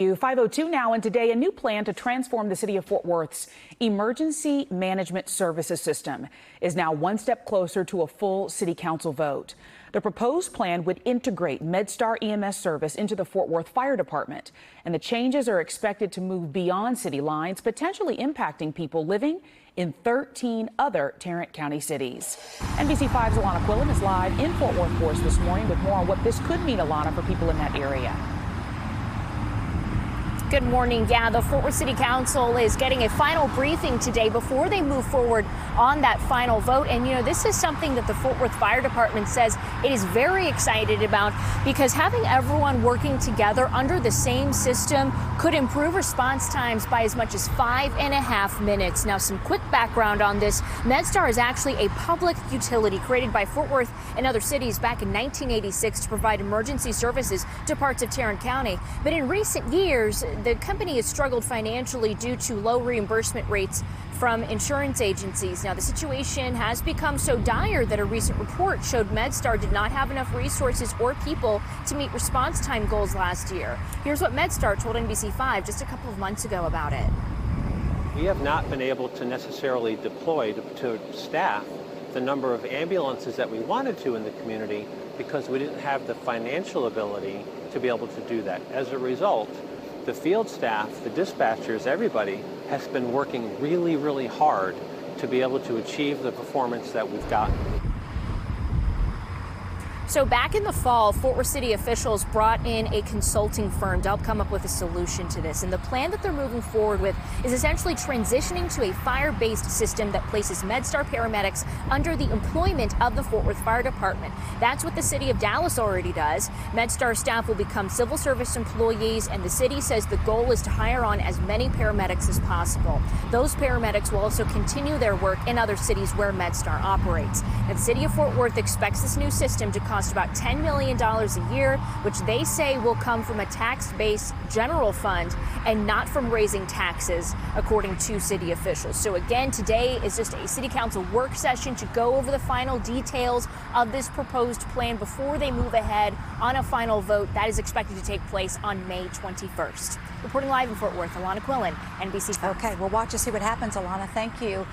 5:02 now, and today a new plan to transform the city of Fort Worth's emergency management services system is now one step closer to a full city council vote. The proposed plan would integrate MedStar EMS service into the Fort Worth Fire Department, and the changes are expected to move beyond city lines, potentially impacting people living in 13 other Tarrant County cities. NBC 5's Alana Quillen is live in Fort Worth for us this morning with more on what this could mean, Alana, for people in that area. Good morning. Yeah, the Fort Worth City Council is getting a final briefing today before they move forward on that final vote. And, you know, this is something that the Fort Worth Fire Department says it is very excited about, because having everyone working together under the same system could improve response times by as much as 5.5 minutes. Now, some quick background on this. MedStar is actually a public utility created by Fort Worth and other cities back in 1986 to provide emergency services to parts of Tarrant County. But in recent years, the company has struggled financially due to low reimbursement rates from insurance agencies. Now, the situation has become so dire that a recent report showed MedStar did not have enough resources or people to meet response time goals last year. Here's what MedStar told NBC 5 just a couple of months ago about it. We have not been able to necessarily deploy to staff the number of ambulances that we wanted to in the community because we didn't have the financial ability to be able to do that. As a result, the field staff, the dispatchers, everybody has been working really, really hard to be able to achieve the performance that we've gotten. So back in the fall, Fort Worth City officials brought in a consulting firm to help come up with a solution to this. And the plan that they're moving forward with is essentially transitioning to a fire-based system that places MedStar paramedics under the employment of the Fort Worth Fire Department. That's what the city of Dallas already does. MedStar staff will become civil service employees, and the city says the goal is to hire on as many paramedics as possible. Those paramedics will also continue their work in other cities where MedStar operates. And the city of Fort Worth expects this new system to cost about $10 million a year, which they say will come from a tax-based general fund and not from raising taxes, according to city officials. So again, today is just a city council work session to go over the final details of this proposed plan before they move ahead on a final vote that is expected to take place on May 21st. Reporting live in Fort Worth, Alana Quillen, NBC 5. Okay, we'll watch to see what happens, Alana. Thank you.